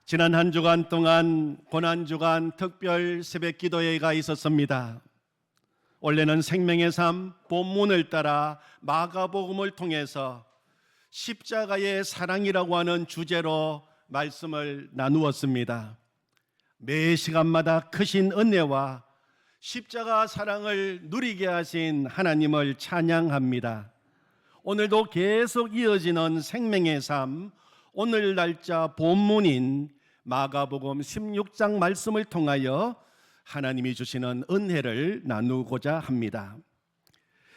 지난 한 주간 동안 고난주간 특별 새벽 기도회가 있었습니다. 원래는 생명의 삶 본문을 따라 마가복음을 통해서 십자가의 사랑이라고 하는 주제로 말씀을 나누었습니다. 매 시간마다 크신 은혜와 십자가 사랑을 누리게 하신 하나님을 찬양합니다. 오늘도 계속 이어지는 생명의 삶, 오늘 날짜 본문인 마가복음 16장 말씀을 통하여 하나님이 주시는 은혜를 나누고자 합니다.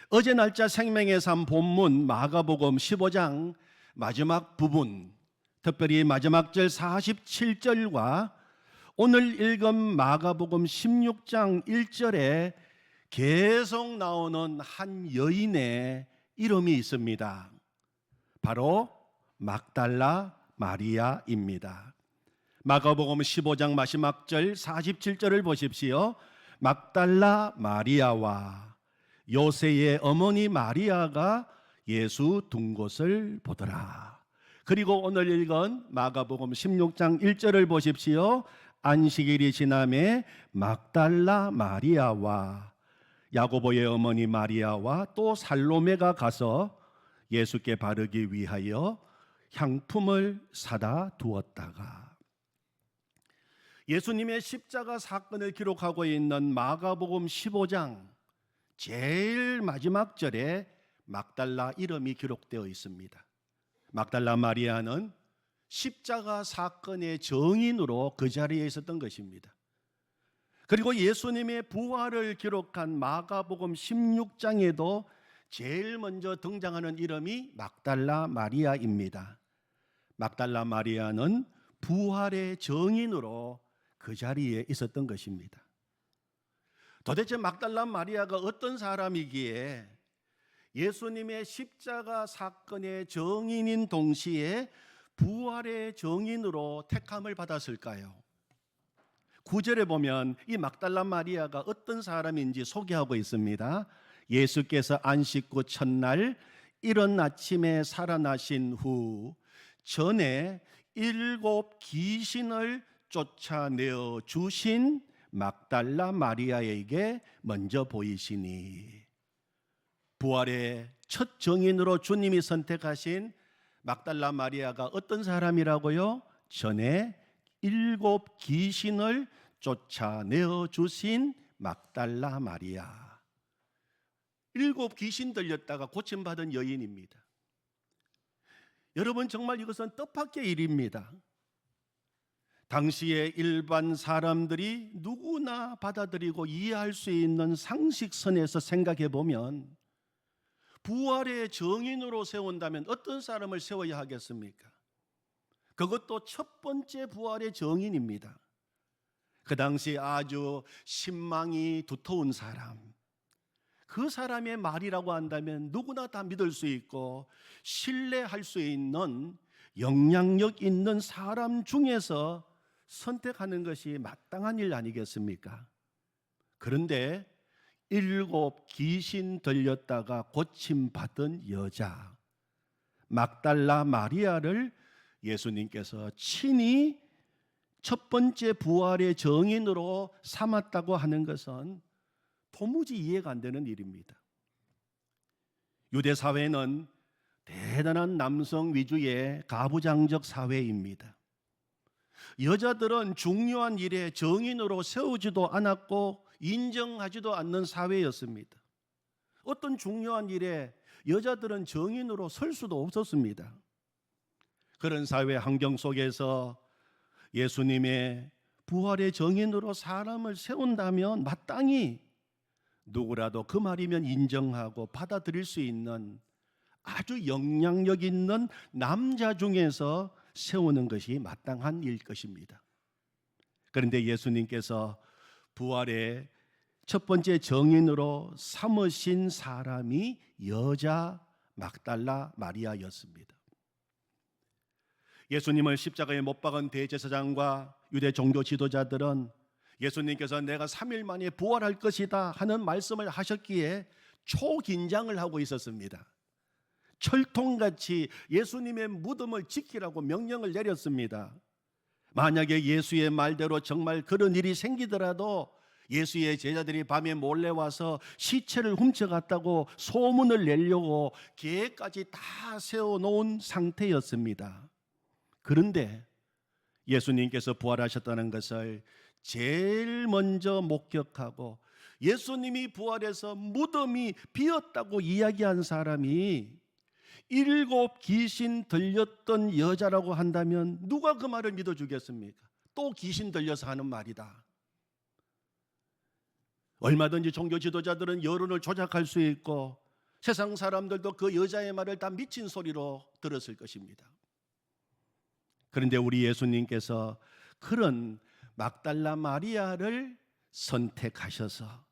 어제 날짜 생명의 삶 본문 마가복음 15장 마지막 부분, 특별히 마지막 절 47절과 오늘 읽은 마가복음 16장 1절에 계속 나오는 한 여인의 이름이 있습니다. 바로 막달라 마리아입니다. 마가복음 15장 마지막 절 47절을 보십시오. 막달라 마리아와 요새의 어머니 마리아가 예수 둔 곳을 보더라. 그리고 오늘 읽은 마가복음 16장 1절을 보십시오. 안식일이 지남에 막달라 마리아와 야고보의 어머니 마리아와 또 살로메가 가서 예수께 바르기 위하여 향품을 사다 두었다가, 예수님의 십자가 사건을 기록하고 있는 마가복음 15장 제일 마지막 절에 막달라 이름이 기록되어 있습니다. 막달라 마리아는 십자가 사건의 증인으로 그 자리에 있었던 것입니다. 그리고 예수님의 부활을 기록한 마가복음 16장에도 제일 먼저 등장하는 이름이 막달라 마리아입니다. 막달라 마리아는 부활의 증인으로 그 자리에 있었던 것입니다. 도대체 막달라 마리아가 어떤 사람이기에 예수님의 십자가 사건의 증인인 동시에 부활의 증인으로 택함을 받았을까요? 9절에 보면 이 막달라 마리아가 어떤 사람인지 소개하고 있습니다. 예수께서 안식 후 첫날 이른 아침에 살아나신 후 전에 7 귀신을 쫓아내어 주신 막달라 마리아에게 먼저 보이시니, 부활의 첫 증인으로 주님이 선택하신 막달라 마리아가 어떤 사람이라고요? 전에 7 귀신을 쫓아내어 주신 막달라 마리아. 7 귀신 들렸다가 고침받은 여인입니다. 여러분, 정말 이것은 뜻밖의 일입니다. 당시에 일반 사람들이 누구나 받아들이고 이해할 수 있는 상식선에서 생각해 보면 부활의 증인으로 세운다면 어떤 사람을 세워야 하겠습니까? 그것도 첫 번째 부활의 증인입니다. 그 당시 아주 신망이 두터운 사람, 그 사람의 말이라고 한다면 누구나 다 믿을 수 있고 신뢰할 수 있는 영향력 있는 사람 중에서 선택하는 것이 마땅한 일 아니겠습니까? 그런데 7 귀신 들렸다가 고침받은 여자 막달라 마리아를 예수님께서 친히 첫 번째 부활의 증인으로 삼았다고 하는 것은 도무지 이해가 안 되는 일입니다. 유대 사회는 대단한 남성 위주의 가부장적 사회입니다. 여자들은 중요한 일에 증인으로 세우지도 않았고 인정하지도 않는 사회였습니다. 어떤 중요한 일에 여자들은 증인으로 설 수도 없었습니다. 그런 사회 환경 속에서 예수님의 부활의 증인으로 사람을 세운다면 마땅히 누구라도 그 말이면 인정하고 받아들일 수 있는 아주 영향력 있는 남자 중에서 세우는 것이 마땅한 일 것입니다. 그런데 예수님께서 부활의 첫 번째 증인으로 삼으신 사람이 여자 막달라 마리아였습니다. 예수님을 십자가에 못 박은 대제사장과 유대 종교 지도자들은 예수님께서 내가 3일 만에 부활할 것이다 하는 말씀을 하셨기에 초긴장을 하고 있었습니다. 철통같이 예수님의 무덤을 지키라고 명령을 내렸습니다. 만약에 예수의 말대로 정말 그런 일이 생기더라도 예수의 제자들이 밤에 몰래 와서 시체를 훔쳐갔다고 소문을 내려고 계획까지 다 세워놓은 상태였습니다. 그런데 예수님께서 부활하셨다는 것을 제일 먼저 목격하고 예수님이 부활해서 무덤이 비었다고 이야기한 사람이 7 귀신 들렸던 여자라고 한다면 누가 그 말을 믿어주겠습니까? 또 귀신 들려서 하는 말이다. 얼마든지 종교 지도자들은 여론을 조작할 수 있고 세상 사람들도 그 여자의 말을 다 미친 소리로 들었을 것입니다. 그런데 우리 예수님께서 그런 막달라 마리아를 선택하셔서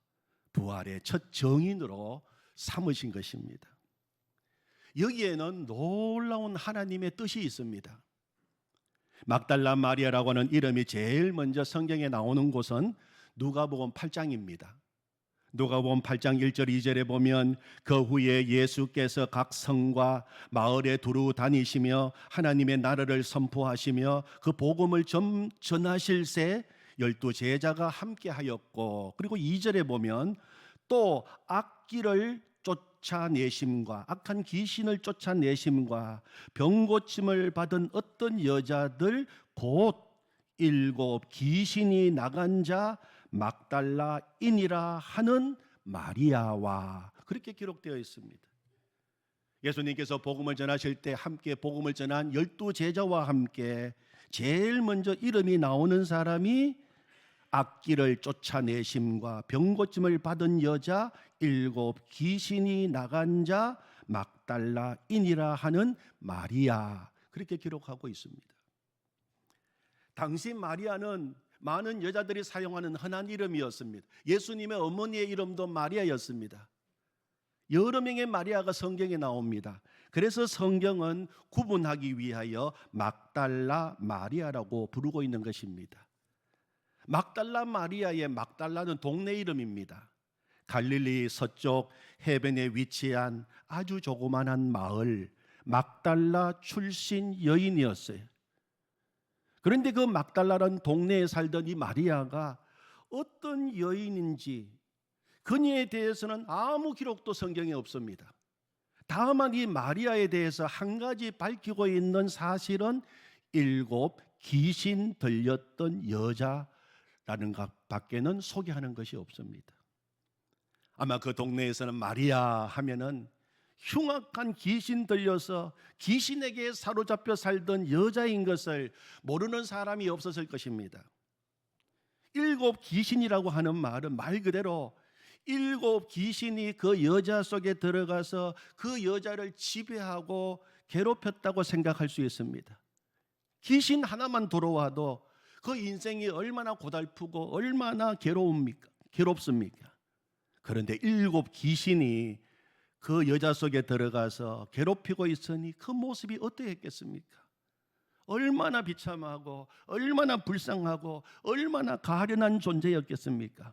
부활의 첫 정인으로 삼으신 것입니다. 여기에는 놀라운 하나님의 뜻이 있습니다. 막달라 마리아라고 하는 이름이 제일 먼저 성경에 나오는 곳은 누가복음 8장입니다. 누가복음 8장 1절 2절에 보면 그 후에 예수께서 각 성과 마을에 두루 다니시며 하나님의 나라를 선포하시며 그 복음을 전하실새 12 제자가 함께하였고, 그리고 2절에 보면 또 악기를 쫓아내심과 악한 귀신을 쫓아내심과 병고침을 받은 어떤 여자들 곧 7 귀신이 나간 자 막달라인이라 하는 마리아와, 그렇게 기록되어 있습니다. 예수님께서 복음을 전하실 때 함께 복음을 전한 12 제자와 함께 제일 먼저 이름이 나오는 사람이 악기를 쫓아내심과 병고침을 받은 여자 7 귀신이 나간 자 막달라인이라 하는 마리아, 그렇게 기록하고 있습니다. 당시 마리아는 많은 여자들이 사용하는 흔한 이름이었습니다. 예수님의 어머니의 이름도 마리아였습니다. 여러 명의 마리아가 성경에 나옵니다. 그래서 성경은 구분하기 위하여 막달라 마리아라고 부르고 있는 것입니다. 막달라 마리아의 막달라는 동네 이름입니다. 갈릴리 서쪽 해변에 위치한 아주 조그만한 마을 막달라 출신 여인이었어요. 그런데 그 막달라라는 동네에 살던 이 마리아가 어떤 여인인지 그녀에 대해서는 아무 기록도 성경에 없습니다. 다만 이 마리아에 대해서 한 가지 밝히고 있는 사실은 7 귀신 들렸던 여자라는 것 밖에는 소개하는 것이 없습니다. 아마 그 동네에서는 마리아 하면은 흉악한 귀신 들려서 귀신에게 사로잡혀 살던 여자인 것을 모르는 사람이 없었을 것입니다. 7 귀신이라고 하는 말은 말 그대로 7 귀신이 그 여자 속에 들어가서 그 여자를 지배하고 괴롭혔다고 생각할 수 있습니다. 귀신 하나만 들어와도 그 인생이 얼마나 고달프고 얼마나 괴롭습니까? 그런데 7 귀신이 그 여자 속에 들어가서 괴롭히고 있으니 그 모습이 어떠했겠습니까? 얼마나 비참하고 얼마나 불쌍하고 얼마나 가련한 존재였겠습니까?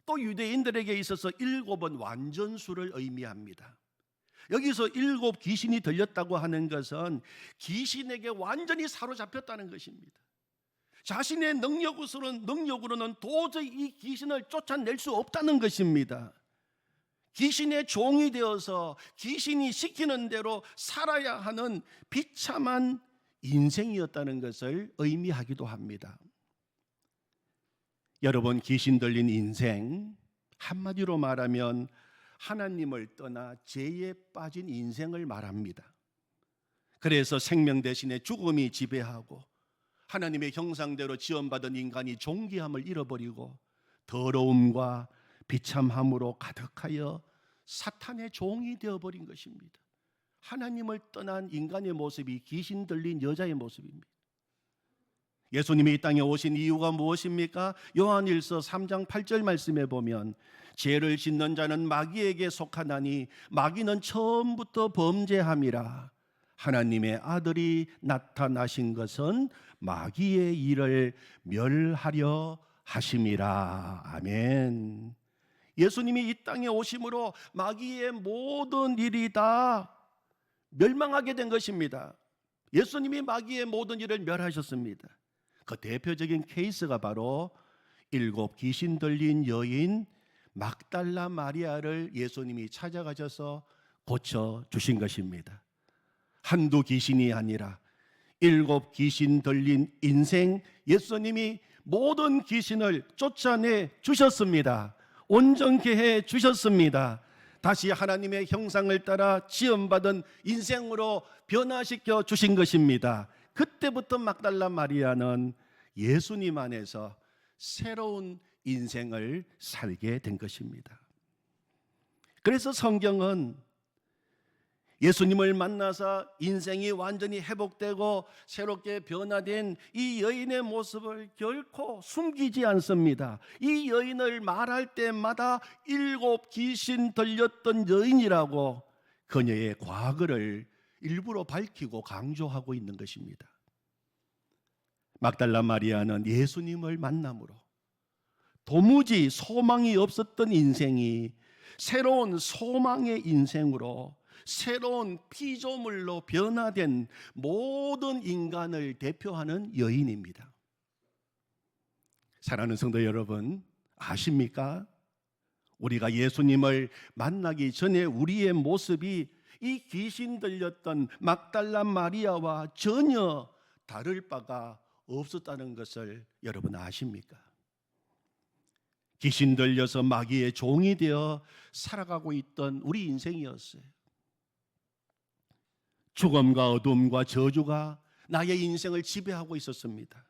또 유대인들에게 있어서 7은 완전수를 의미합니다. 여기서 7 귀신이 들렸다고 하는 것은 귀신에게 완전히 사로잡혔다는 것입니다. 자신의 능력으로는 도저히 이 귀신을 쫓아낼 수 없다는 것입니다. 귀신의 종이 되어서 귀신이 시키는 대로 살아야 하는 비참한 인생이었다는 것을 의미하기도 합니다. 여러분, 귀신 들린 인생, 한마디로 말하면 하나님을 떠나 죄에 빠진 인생을 말합니다. 그래서 생명 대신에 죽음이 지배하고 하나님의 형상대로 지원받은 인간이 존귀함을 잃어버리고 더러움과 비참함으로 가득하여 사탄의 종이 되어버린 것입니다. 하나님을 떠난 인간의 모습이 귀신 들린 여자의 모습입니다. 예수님이 이 땅에 오신 이유가 무엇입니까? 요한일서 3장 8절 말씀에 보면 죄를 짓는 자는 마귀에게 속하나니 마귀는 처음부터 범죄함이라. 하나님의 아들이 나타나신 것은 마귀의 일을 멸하려 하심이라. 아멘. 예수님이 이 땅에 오심으로 마귀의 모든 일이 다 멸망하게 된 것입니다. 예수님이 마귀의 모든 일을 멸하셨습니다. 그 대표적인 케이스가 바로 7 귀신 들린 여인 막달라 마리아를 예수님이 찾아가셔서 고쳐주신 것입니다. 한두 귀신이 아니라 7 귀신 들린 인생, 예수님이 모든 귀신을 쫓아내 주셨습니다. 온전케 해 주셨습니다. 다시 하나님의 형상을 따라 지음받은 인생으로 변화시켜 주신 것입니다. 그때부터 막달라 마리아는 예수님 안에서 새로운 인생을 살게 된 것입니다. 그래서 성경은 예수님을 만나서 인생이 완전히 회복되고 새롭게 변화된 이 여인의 모습을 결코 숨기지 않습니다. 이 여인을 말할 때마다 7 귀신 들렸던 여인이라고 그녀의 과거를 일부러 밝히고 강조하고 있는 것입니다. 막달라 마리아는 예수님을 만남으로 도무지 소망이 없었던 인생이 새로운 소망의 인생으로, 새로운 피조물로 변화된 모든 인간을 대표하는 여인입니다. 사랑하는 성도 여러분, 아십니까? 우리가 예수님을 만나기 전에 우리의 모습이 이 귀신 들렸던 막달라 마리아와 전혀 다를 바가 없었다는 것을 여러분 아십니까? 귀신 들려서 마귀의 종이 되어 살아가고 있던 우리 인생이었어요. 죽음과 어둠과 저주가 나의 인생을 지배하고 있었습니다.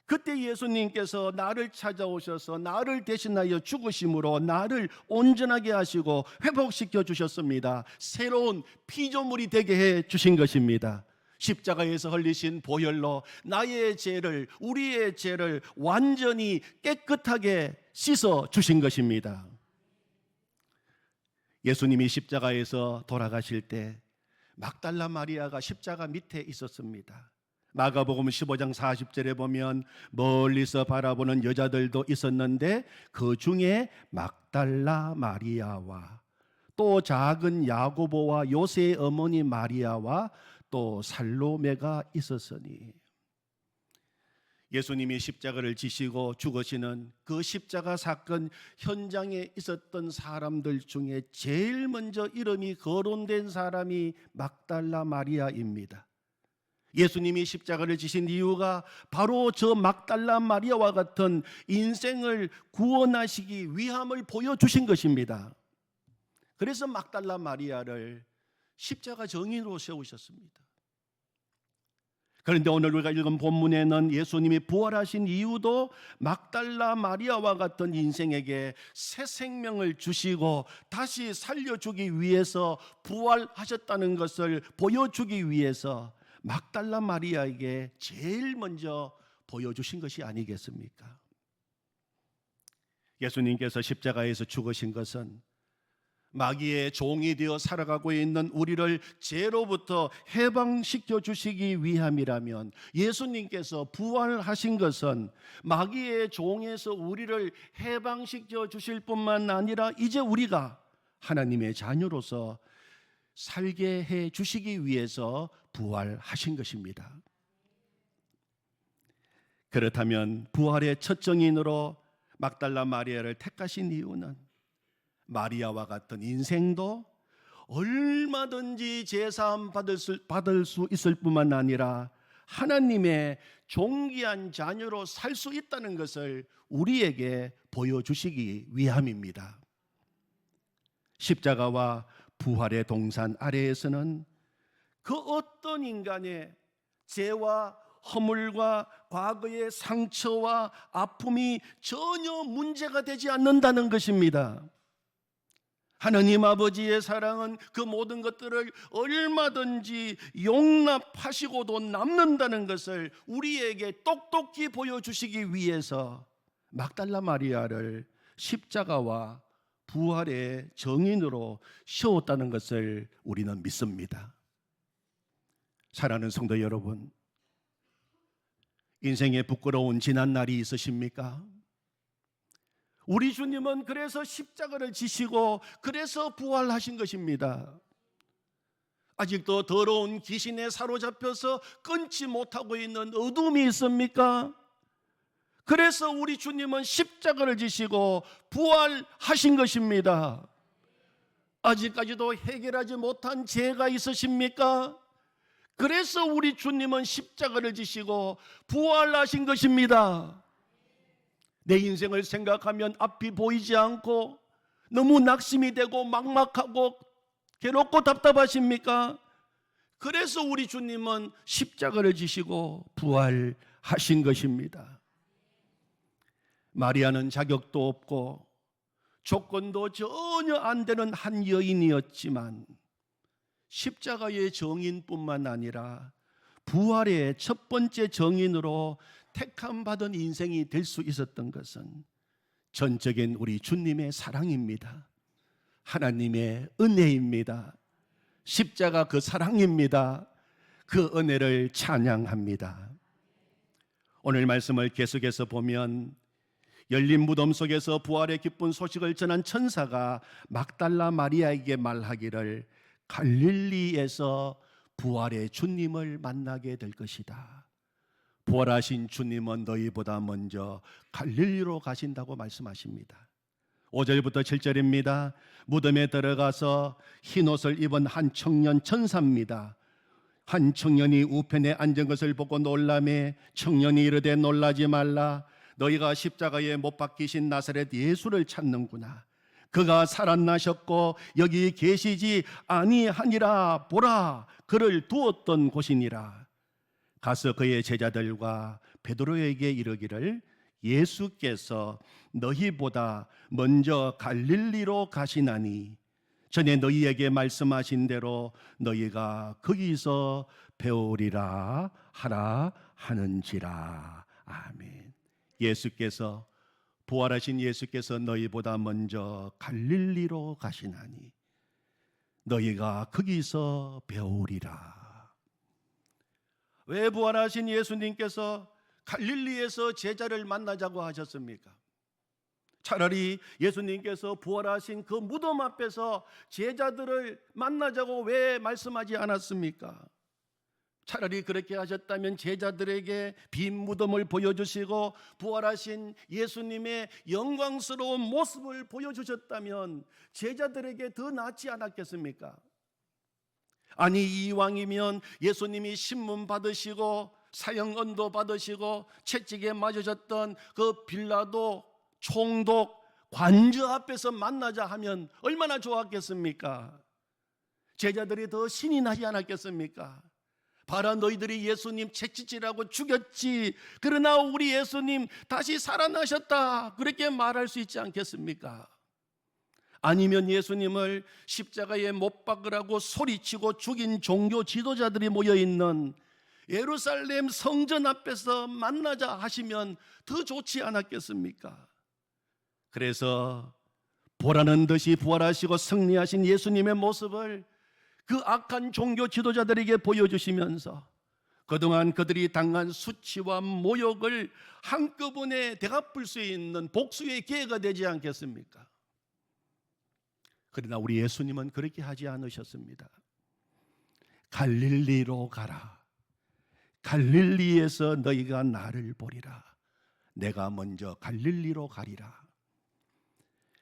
그때 예수님께서 나를 찾아오셔서 나를 대신하여 죽으심으로 나를 온전하게 하시고 회복시켜 주셨습니다. 새로운 피조물이 되게 해 주신 것입니다. 십자가에서 흘리신 보혈로 나의 죄를, 우리의 죄를 완전히 깨끗하게 씻어 주신 것입니다. 예수님이 십자가에서 돌아가실 때 막달라 마리아가 십자가 밑에 있었습니다. 마가복음 15장 40절에 보면 멀리서 바라보는 여자들도 있었는데 그 중에 막달라 마리아와 또 작은 야고보와 요새의 어머니 마리아와 또 살로메가 있었으니, 예수님이 십자가를 지시고 죽으시는 그 십자가 사건 현장에 있었던 사람들 중에 제일 먼저 이름이 거론된 사람이 막달라 마리아입니다. 예수님이 십자가를 지신 이유가 바로 저 막달라 마리아와 같은 인생을 구원하시기 위함을 보여주신 것입니다. 그래서 막달라 마리아를 십자가 정인으로 세우셨습니다. 그런데 오늘 우리가 읽은 본문에는 예수님이 부활하신 이유도 막달라 마리아와 같은 인생에게 새 생명을 주시고 다시 살려주기 위해서 부활하셨다는 것을 보여주기 위해서 막달라 마리아에게 제일 먼저 보여주신 것이 아니겠습니까? 예수님께서 십자가에서 죽으신 것은 마귀의 종이 되어 살아가고 있는 우리를 죄로부터 해방시켜 주시기 위함이라면, 예수님께서 부활하신 것은 마귀의 종에서 우리를 해방시켜 주실 뿐만 아니라 이제 우리가 하나님의 자녀로서 살게 해 주시기 위해서 부활하신 것입니다. 그렇다면 부활의 첫 정인으로 막달라 마리아를 택하신 이유는 마리아와 같은 인생도 얼마든지 제사함 받을 수 있을 뿐만 아니라 하나님의 존귀한 자녀로 살 수 있다는 것을 우리에게 보여주시기 위함입니다. 십자가와 부활의 동산 아래에서는 그 어떤 인간의 죄와 허물과 과거의 상처와 아픔이 전혀 문제가 되지 않는다는 것입니다. 하나님 아버지의 사랑은 그 모든 것들을 얼마든지 용납하시고도 남는다는 것을 우리에게 똑똑히 보여주시기 위해서 막달라 마리아를 십자가와 부활의 정인으로 세웠다는 것을 우리는 믿습니다. 사랑하는 성도 여러분, 인생에 부끄러운 지난 날이 있으십니까? 우리 주님은 그래서 십자가를 지시고 그래서 부활하신 것입니다. 아직도 더러운 귀신에 사로잡혀서 끊지 못하고 있는 어둠이 있습니까? 그래서 우리 주님은 십자가를 지시고 부활하신 것입니다. 아직까지도 해결하지 못한 죄가 있으십니까? 그래서 우리 주님은 십자가를 지시고 부활하신 것입니다. 내 인생을 생각하면 앞이 보이지 않고 너무 낙심이 되고 막막하고 괴롭고 답답하십니까? 그래서 우리 주님은 십자가를 지시고 부활하신 것입니다. 마리아는 자격도 없고 조건도 전혀 안 되는 한 여인이었지만 십자가의 정인뿐만 아니라 부활의 첫 번째 정인으로 택함받은 인생이 될 수 있었던 것은 전적인 우리 주님의 사랑입니다. 하나님의 은혜입니다. 십자가 그 사랑입니다. 그 은혜를 찬양합니다. 오늘 말씀을 계속해서 보면 열린 무덤 속에서 부활의 기쁜 소식을 전한 천사가 막달라 마리아에게 말하기를 갈릴리에서 부활의 주님을 만나게 될 것이다. 부활하신 주님은 너희보다 먼저 갈릴리로 가신다고 말씀하십니다. 5절부터 7절입니다. 무덤에 들어가서 흰옷을 입은 한 청년 천사입니다. 한 청년이 우편에 앉은 것을 보고 놀라매 청년이 이르되 놀라지 말라. 너희가 십자가에 못 박히신 나사렛 예수를 찾는구나. 그가 살아나셨고 여기 계시지 아니하니라. 보라, 그를 두었던 곳이니라. 가서 그의 제자들과 베드로에게 이르기를 예수께서 너희보다 먼저 갈릴리로 가시나니 전에 너희에게 말씀하신 대로 너희가 거기서 배우리라 하라 하는지라. 아멘. 예수께서, 부활하신 예수께서 너희보다 먼저 갈릴리로 가시나니 너희가 거기서 배우리라. 왜 부활하신 예수님께서 갈릴리에서 제자를 만나자고 하셨습니까? 차라리 예수님께서 부활하신 그 무덤 앞에서 제자들을 만나자고 왜 말씀하지 않았습니까? 차라리 그렇게 하셨다면 제자들에게 빈 무덤을 보여주시고 부활하신 예수님의 영광스러운 모습을 보여주셨다면 제자들에게 더 낫지 않았겠습니까? 아니, 이왕이면 예수님이 신문 받으시고 사형 언도 받으시고 채찍에 맞으셨던 그 빌라도 총독 관저 앞에서 만나자 하면 얼마나 좋았겠습니까? 제자들이 더 신이 나지 않았겠습니까? 봐라, 너희들이 예수님 채찍질하고 죽였지. 그러나 우리 예수님 다시 살아나셨다. 그렇게 말할 수 있지 않겠습니까? 아니면 예수님을 십자가에 못 박으라고 소리치고 죽인 종교 지도자들이 모여있는 예루살렘 성전 앞에서 만나자 하시면 더 좋지 않았겠습니까? 그래서 보라는 듯이 부활하시고 승리하신 예수님의 모습을 그 악한 종교 지도자들에게 보여주시면서 그동안 그들이 당한 수치와 모욕을 한꺼번에 되갚을 수 있는 복수의 기회가 되지 않겠습니까? 그러나 우리 예수님은 그렇게 하지 않으셨습니다. 갈릴리로 가라. 갈릴리에서 너희가 나를 보리라. 내가 먼저 갈릴리로 가리라.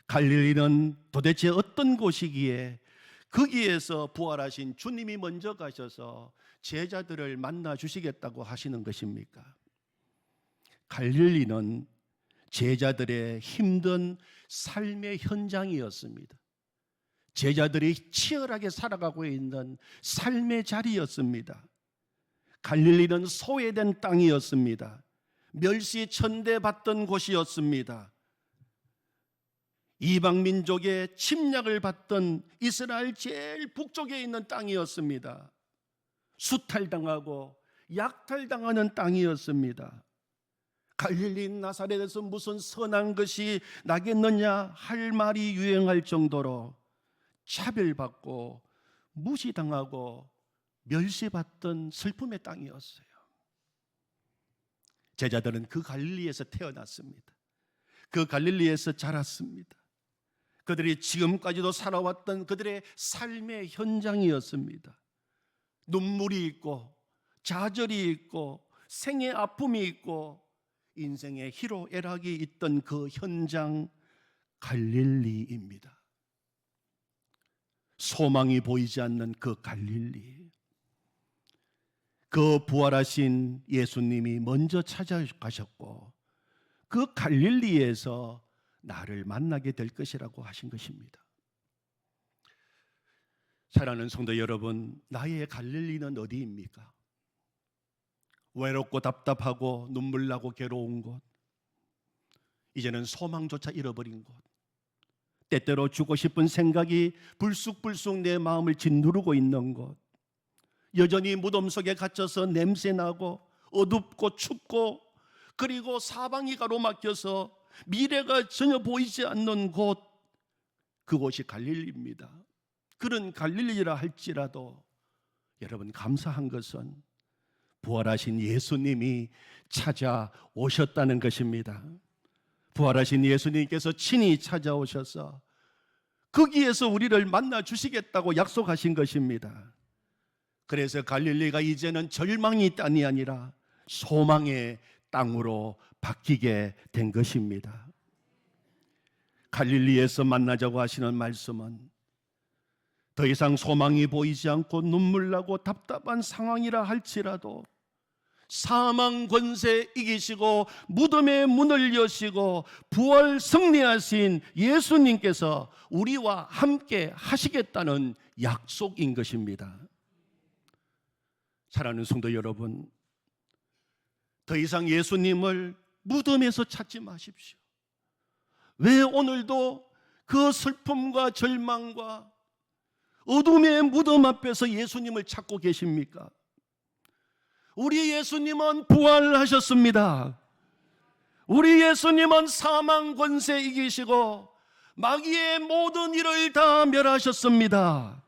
갈릴리는 도대체 어떤 곳이기에 거기에서 부활하신 주님이 먼저 가셔서 제자들을 만나 주시겠다고 하시는 것입니까? 갈릴리는 제자들의 힘든 삶의 현장이었습니다. 제자들이 치열하게 살아가고 있는 삶의 자리였습니다. 갈릴리는 소외된 땅이었습니다. 멸시천대받던 곳이었습니다. 이방 민족의 침략을 받던 이스라엘 제일 북쪽에 있는 땅이었습니다. 수탈당하고 약탈당하는 땅이었습니다. 갈릴리 나사렛에서 무슨 선한 것이 나겠느냐 할 말이 유행할 정도로 차별받고 무시당하고 멸시받던 슬픔의 땅이었어요. 제자들은 그 갈릴리에서 태어났습니다. 그 갈릴리에서 자랐습니다. 그들이 지금까지도 살아왔던 그들의 삶의 현장이었습니다. 눈물이 있고 좌절이 있고 생의 아픔이 있고 인생의 희로애락이 있던 그 현장, 갈릴리입니다. 소망이 보이지 않는 그 갈릴리, 그 부활하신 예수님이 먼저 찾아가셨고 그 갈릴리에서 나를 만나게 될 것이라고 하신 것입니다. 사랑하는 성도 여러분, 나의 갈릴리는 어디입니까? 외롭고 답답하고 눈물 나고 괴로운 곳, 이제는 소망조차 잃어버린 곳, 때때로 죽고 싶은 생각이 불쑥불쑥 내 마음을 짓누르고 있는 곳, 여전히 무덤 속에 갇혀서 냄새나고 어둡고 춥고 그리고 사방이 가로막혀서 미래가 전혀 보이지 않는 곳, 그곳이 갈릴리입니다. 그런 갈릴리라 할지라도 여러분, 감사한 것은 부활하신 예수님이 찾아오셨다는 것입니다. 부활하신 예수님께서 친히 찾아오셔서 거기에서 우리를 만나 주시겠다고 약속하신 것입니다. 그래서 갈릴리가 이제는 절망의 땅이 아니라 소망의 땅으로 바뀌게 된 것입니다. 갈릴리에서 만나자고 하시는 말씀은 더 이상 소망이 보이지 않고 눈물 나고 답답한 상황이라 할지라도 사망 권세 이기시고 무덤의 문을 여시고 부활 승리하신 예수님께서 우리와 함께 하시겠다는 약속인 것입니다. 사랑하는 성도 여러분, 더 이상 예수님을 무덤에서 찾지 마십시오. 왜 오늘도 그 슬픔과 절망과 어둠의 무덤 앞에서 예수님을 찾고 계십니까? 우리 예수님은 부활하셨습니다. 우리 예수님은 사망 권세 이기시고 마귀의 모든 일을 다 멸하셨습니다.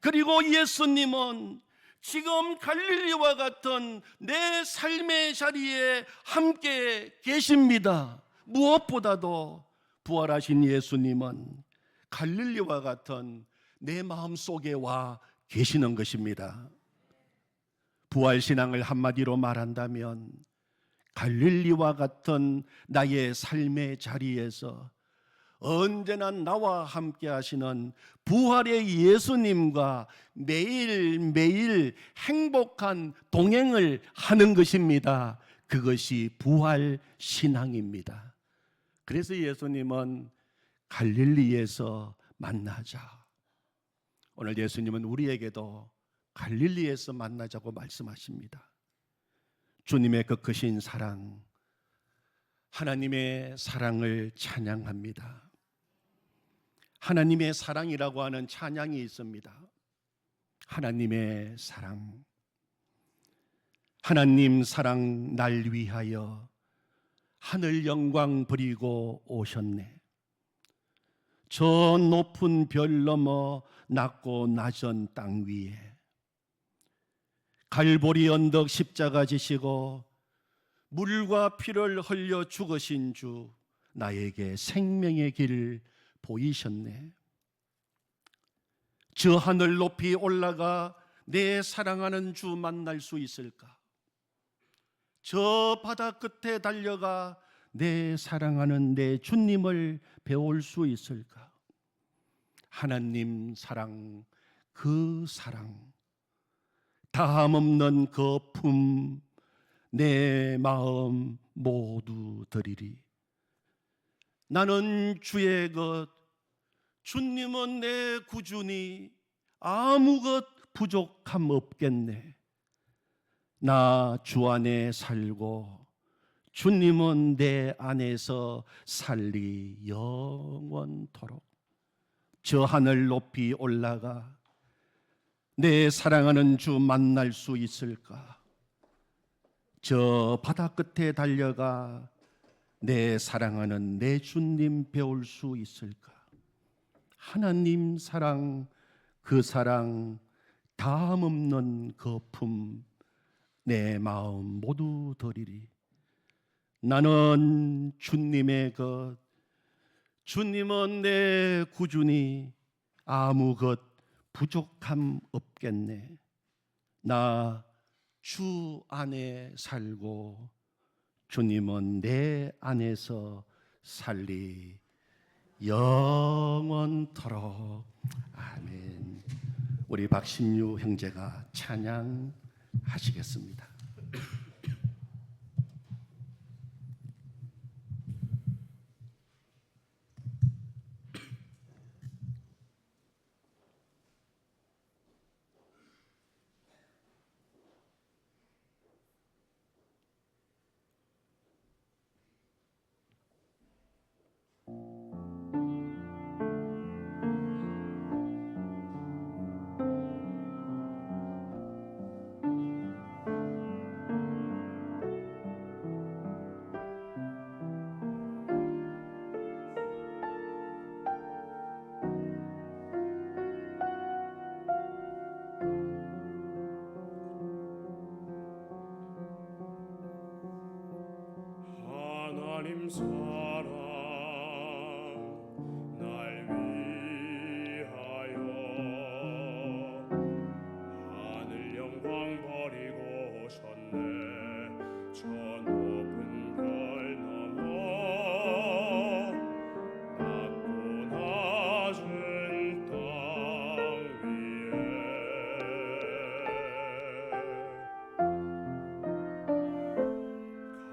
그리고 예수님은 지금 갈릴리와 같은 내 삶의 자리에 함께 계십니다. 무엇보다도 부활하신 예수님은 갈릴리와 같은 내 마음 속에 와 계시는 것입니다. 부활신앙을 한마디로 말한다면 갈릴리와 같은 나의 삶의 자리에서 언제나 나와 함께 하시는 부활의 예수님과 매일매일 행복한 동행을 하는 것입니다. 그것이 부활신앙입니다. 그래서 예수님은 갈릴리에서 만나자. 오늘 예수님은 우리에게도 갈릴리에서 만나자고 말씀하십니다. 주님의 그 크신 사랑, 하나님의 사랑을 찬양합니다. 하나님의 사랑이라고 하는 찬양이 있습니다. 하나님의 사랑, 하나님 사랑 날 위하여 하늘 영광 버리고 오셨네. 저 높은 별 넘어 낮고 낮은 땅 위에 갈보리 언덕 십자가 지시고 물과 피를 흘려 죽으신 주, 나에게 생명의 길을 보이셨네. 저 하늘 높이 올라가 내 사랑하는 주 만날 수 있을까? 저 바다 끝에 달려가 내 사랑하는 내 주님을 배울 수 있을까? 하나님 사랑, 그 사랑, 다함 없는 거품 내 마음 모두 드리리. 나는 주의 것, 주님은 내 구주니 아무 것 부족함 없겠네. 나 주 안에 살고 주님은 내 안에서 살리 영원토록. 저 하늘 높이 올라가 내 사랑하는 주 만날 수 있을까? 저 바다 끝에 달려가 내 사랑하는 내 주님 배울 수 있을까? 하나님 사랑, 그 사랑 다함 없는 거품 내 마음 모두 드리리. 나는 주님의 것, 주님은 내 구주니 아무 것 부족함 없겠네. 나 주 안에 살고 주님은 내 안에서 살리 영원토록. 아멘. 우리 박신유 형제가 찬양하시겠습니다. 하나님 사랑 날 위하여 하늘 영광 버리고 오셨네. 저 높은 별 넘어 낮고 낮은 땅 위에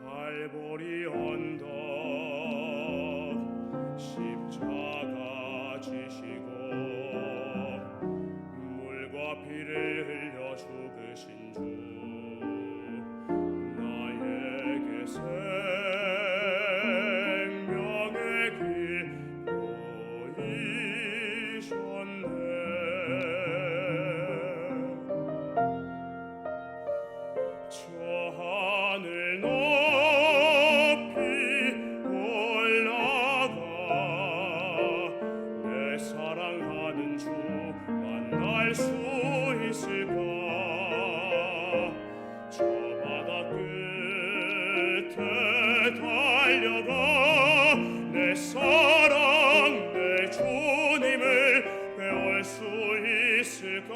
갈보리 언덕 십자가 지시고 물과 피를 흘려 죽으신 주 나에게 생명의 길 보이셨네. 저 하늘 높이 올라가 내 사랑하는 주 만날 수 있을까. 저 바다 끝에 달려가 내 사랑 내 주님을 배울 수 있을까.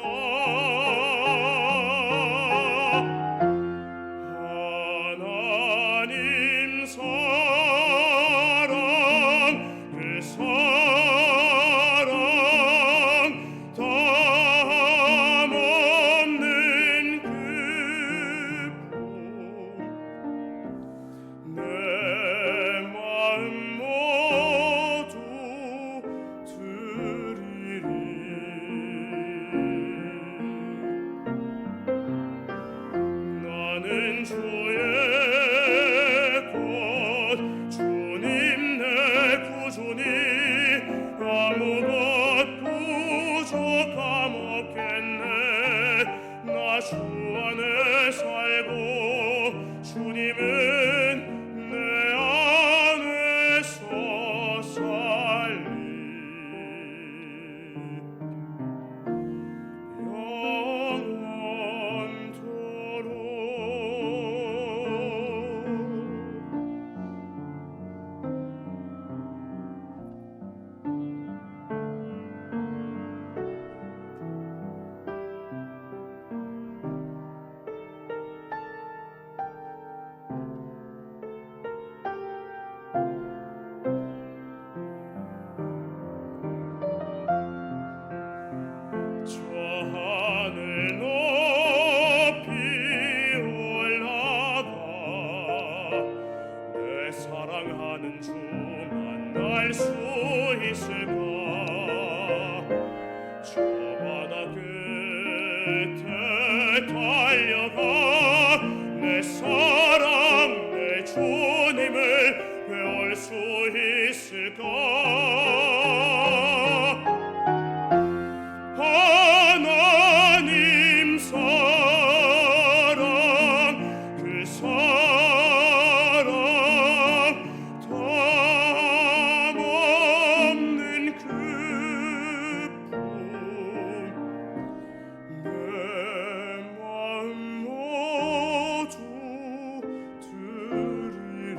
하나님 사랑 그 사랑 담없는 기쁨 내 마음 모두 드리리. 나는 주의 곧 주님 내 구주니 아무것 부족함 없겠네. 나 주 안에 살고 주님은 내 안에서 살리. 저 하늘 높이 올라가 내 사랑하는 주 만날 수 있을까. 저 바다 끝에 달려가 내 사랑 내 주님을 배울 수 있을까. 하나님 사랑 그 사랑 담없는 기쁨 내 마음 모두 드리리.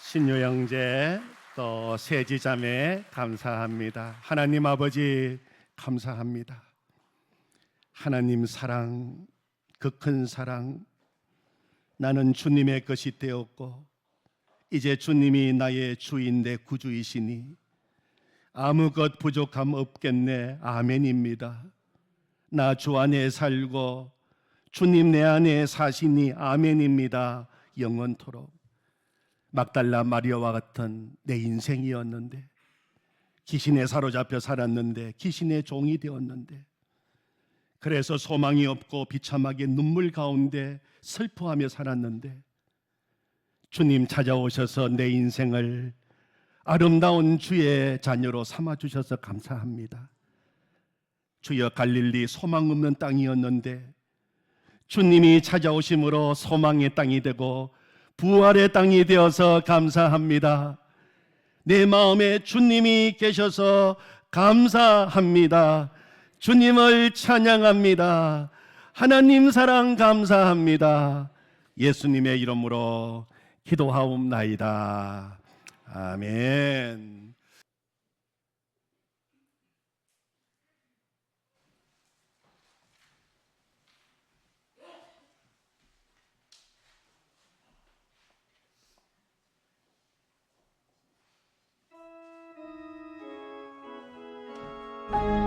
신유 형제 또 세지자매 감사합니다. 하나님 아버지 감사합니다. 하나님 사랑, 그 큰 사랑, 나는 주님의 것이 되었고 이제 주님이 나의 주인 내 구주이시니 아무것 부족함 없겠네. 아멘입니다. 나 주 안에 살고 주님 내 안에 사시니 아멘입니다. 영원토록. 막달라 마리아와 같은 내 인생이었는데, 귀신에 사로잡혀 살았는데, 귀신의 종이 되었는데, 그래서 소망이 없고 비참하게 눈물 가운데 슬퍼하며 살았는데, 주님 찾아오셔서 내 인생을 아름다운 주의 자녀로 삼아주셔서 감사합니다. 주여, 갈릴리 소망 없는 땅이었는데 주님이 찾아오심으로 소망의 땅이 되고 부활의 땅이 되어서 감사합니다. 내 마음에 주님이 계셔서 감사합니다. 주님을 찬양합니다. 하나님 사랑 감사합니다. 예수님의 이름으로 기도하옵나이다. 아멘. thank you